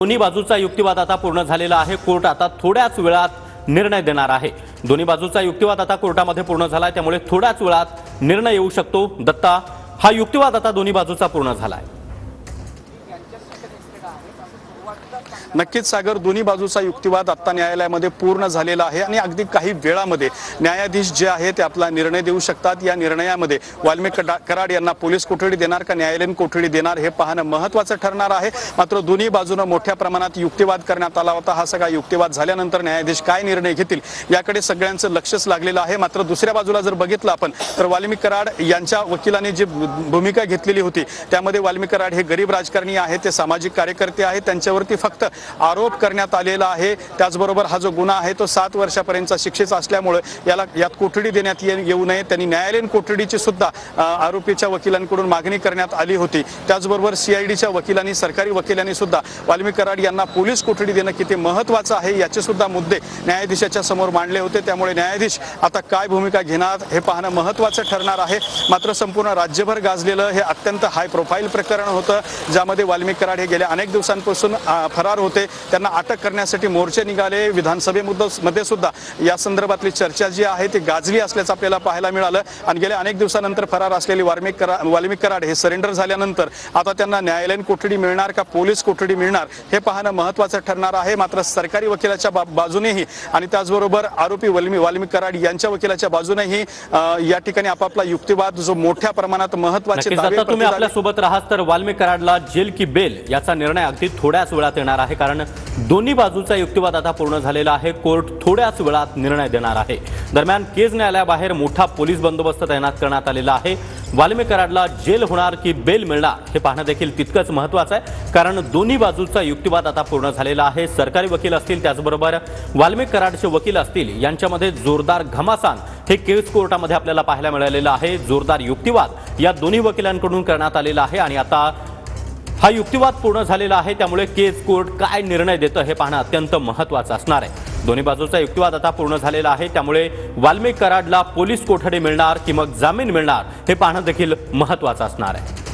दोन्ही बाजूचा युक्तिवाद आता पूर्ण झालेला आहे। कोर्ट आता थोड्याच वेळात निर्णय देणार आहे। दोन्ही बाजूचा युक्तिवाद आता कोर्टामध्ये पूर्ण झालाय, त्यामुळे थोड्याच वेळात निर्णय येऊ शकतो। दत्ता, हा युक्तिवाद आता दोन्ही बाजूचा पूर्ण झालाय। नक्कीच सागर, दोन्ही बाजूचा युक्तिवाद आता न्यायालयामध्ये पूर्ण झालेला आहे आणि अगदी काही वेळामध्ये न्यायाधीश जे आहे ते आपला निर्णय देऊ शकतात। या निर्णयामध्ये वाल्मिक कराड यांना पोलीस कोठडी देणार का न्यायालयीन कोठडी देणार हे पाहणं महत्त्वाचं ठरणार आहे। मात्र दोन्ही बाजूने मोठ्या प्रमाणात युक्तिवाद करण्यात आला होता। हा सगळा युक्तिवाद झाल्यानंतर न्यायाधीश काय निर्णय घेतील याकडे सगळ्यांचं लक्षच लागलेलं आहे। मात्र दुसऱ्या बाजूला जर बघितलं आपण तर वाल्मिक कराड यांच्या वकिलांनी जी भूमिका घेतलेली होती त्यामध्ये वाल्मिक कराड हे गरीब राजकारणी आहेत, ते सामाजिक कार्यकर्ते आहेत, त्यांच्यावरती फक्त आरोप करण्यात आलेला आहे। त्याचबरोबर हा जो गुन्हा आहे तो 7 वर्षापर्यंतचा शिक्षेचा असल्यामुळे यात कोठडी देण्यात येऊ नये। त्यांनी न्यायालयीन कोठडीची सुद्धा आरोपीच्या वकिलांकडून मागणी करण्यात आली होती। त्याचबरोबर सीआयडीच्या वकिलांनी, सरकारी वकिलांनी सुद्धा वाल्मिक कराड यांना पोलीस कोठडी देणं किती महत्त्वाचं आहे याचे सुद्धा मुद्दे न्यायाधीशाच्या समोर मांडले होते। त्यामुळे न्यायाधीश आता काय भूमिका घेणार हे पाहणं महत्त्वाचं ठरणार आहे। मात्र संपूर्ण राज्यभर गाजलेलं हे अत्यंत हाय प्रोफाईल प्रकरण होतं, ज्यामध्ये वाल्मिक कराड हे गेल्या अनेक दिवसांपासून फरार होते। त्यांना अटक करण्यासाठी मोर्चे निघाले। विधानसभेमध्ये सुद्धा या संदर्भातली चर्चा जी आहे ती गाजली असल्याचं आपल्याला पाहायला मिळालं आणि गेल्या अनेक दिवसानंतर फरार असलेली वाल्मिक कराड हे सरेंडर झाल्यानंतर आता त्यांना न्यायालयीन कोठडी मिळणार का पोलीस कोठडी मिळणार हे पाहणं महत्त्वाचं ठरणार आहे। मात्र सरकारी वकिलाच्या बाजूनेही आणि त्याचबरोबर आरोपी वाल्मिक कराड यांच्या वकिलाच्या बाजूनेही या ठिकाणी आपापला युक्तिवाद जो मोठ्या प्रमाणात महत्त्वाचे दावे तुम्ही आपल्या सोबत राहात तर वाल्मिक कराडला जेल की बेल याचा निर्णय अगदी थोड्याच वेळात येणार आहे, कारण दोन्ही बाजूचा युक्तिवाद आता पूर्ण झालेला आहे। कोर्ट थोड्याच वेळात निर्णय देणार आहे। दरम्यान केज न्यायालयाबाहेर मोठा पोलीस बंदोबस्त तैनात करण्यात आलेला आहे। वाल्मिक कराडला जेल होणार की बेल मिळणार हे पाहणं देखील तितकंच महत्त्वाचं आहे, कारण दोन्ही बाजूचा युक्तिवाद आता पूर्ण झालेला आहे। सरकारी वकील असतील, त्याचबरोबर वाल्मिक कराडचे वकील असतील, यांच्यामध्ये जोरदार घमासान हे केस कोर्टामध्ये आपल्याला पाहायला मिळालेलं आहे। जोरदार युक्तिवाद या दोन्ही वकिलांकडून करण्यात आलेला आहे आणि आता हा युक्तिवाद पूर्ण झालेला आहे। त्यामुळे केस कोर्ट काय निर्णय देतं हे पाहणं अत्यंत महत्त्वाचं असणार आहे। दोन्ही बाजूचा युक्तिवाद आता पूर्ण झालेला आहे, त्यामुळे वाल्मिक कराडला पोलीस कोठडी मिळणार की मग जामीन मिळणार हे पाहणं देखील महत्त्वाचं असणार आहे।